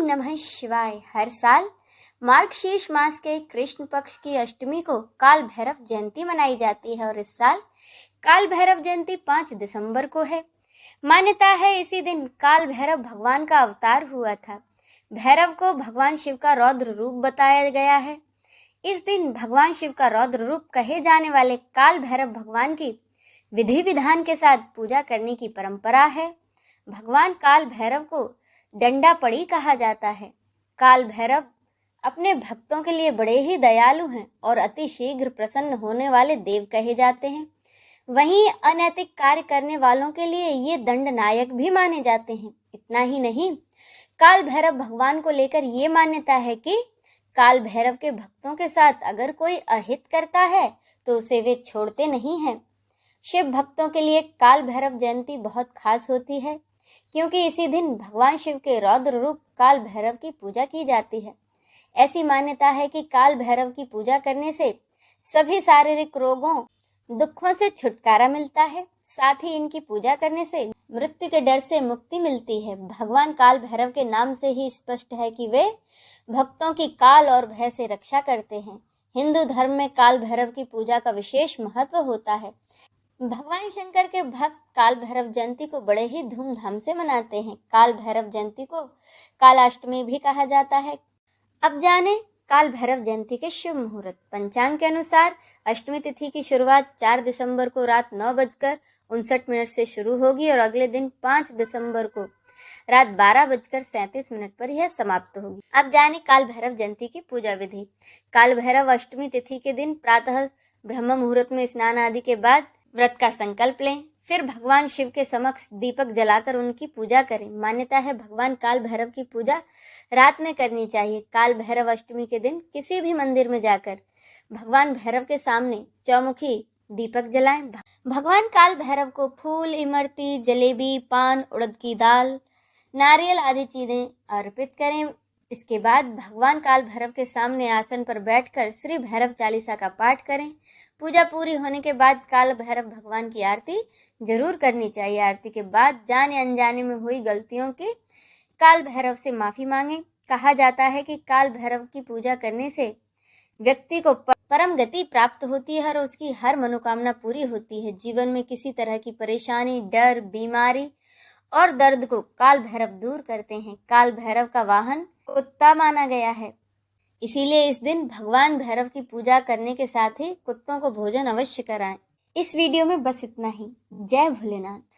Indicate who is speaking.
Speaker 1: नमः शिवाय। हर साल मार्गशीर्ष मास के कृष्ण पक्ष की अष्टमी को काल भैरव जयंती मनाई जाती है और इस साल काल भैरव जयंती 5 दिसंबर को है। मान्यता है इसी दिन काल भैरव भगवान का अवतार हुआ था। भैरव को भगवान शिव का रौद्र रूप बताया गया है। इस दिन भगवान शिव का रौद्र रूप कहे जाने वाले काल भैरव भगवान की विधि विधान के साथ पूजा करने की परंपरा है। भगवान काल भैरव को दंडापड़ी कहा जाता है। काल भैरव अपने भक्तों के लिए बड़े ही दयालु हैं और अति शीघ्र प्रसन्न होने वाले देव कहे जाते हैं। वहीं अनैतिक कार्य करने वालों के लिए ये दंड नायक भी माने जाते हैं। इतना ही नहीं, काल भैरव भगवान को लेकर ये मान्यता है कि काल भैरव के भक्तों के साथ अगर कोई अहित करता है तो उसे वे छोड़ते नहीं हैं। शिव भक्तों के लिए काल भैरव जयंती बहुत खास होती है क्योंकि इसी दिन भगवान शिव के रौद्र रूप काल भैरव की पूजा की जाती है। ऐसी मान्यता है कि काल भैरव की पूजा करने से सभी शारीरिक रोगों दुखों से छुटकारा मिलता है। साथ ही इनकी पूजा करने से मृत्यु के डर से मुक्ति मिलती है। भगवान काल भैरव के नाम से ही स्पष्ट है कि वे भक्तों की काल और भय से रक्षा करते हैं। हिंदू धर्म में काल भैरव की पूजा का विशेष महत्व होता है। भगवान शंकर के भक्त काल भैरव जयंती को बड़े ही धूमधाम से मनाते हैं। काल भैरव जयंती को कालाष्टमी भी कहा जाता है। अब जाने काल भैरव जयंती के शुभ मुहूर्त। पंचांग के अनुसार अष्टमी तिथि की शुरुआत 4 दिसंबर को रात 9:59 से शुरू होगी और अगले दिन 5 दिसंबर को रात 12:37 पर यह समाप्त होगी। अब जाने काल भैरव जयंती की पूजा विधि। काल भैरव अष्टमी तिथि के दिन प्रातः ब्रह्म मुहूर्त में स्नान आदि के बाद व्रत का संकल्प लें। फिर भगवान शिव के समक्ष दीपक जलाकर उनकी पूजा करें। मान्यता है भगवान काल भैरव की पूजा रात में करनी चाहिए। काल भैरव अष्टमी के दिन किसी भी मंदिर में जाकर भगवान भैरव के सामने चौमुखी दीपक जलाएं। भगवान काल भैरव को फूल, इमरती, जलेबी, पान, उड़द की दाल, नारियल आदि चीजें अर्पित करें। इसके बाद भगवान काल भैरव के सामने आसन पर बैठकर श्री भैरव चालीसा का पाठ करें। पूजा पूरी होने के बाद काल भैरव भगवान की आरती जरूर करनी चाहिए। आरती के बाद जाने अनजाने में हुई गलतियों की काल भैरव से माफी मांगें। कहा जाता है कि काल भैरव की पूजा करने से व्यक्ति को परम गति प्राप्त होती है और उसकी हर मनोकामना पूरी होती है। जीवन में किसी तरह की परेशानी, डर, बीमारी और दर्द को काल भैरव दूर करते हैं। काल भैरव का वाहन कुत्ता माना गया है, इसीलिए इस दिन भगवान भैरव की पूजा करने के साथ ही कुत्तों को भोजन अवश्य कराएं। इस वीडियो में बस इतना ही। जय भोलेनाथ।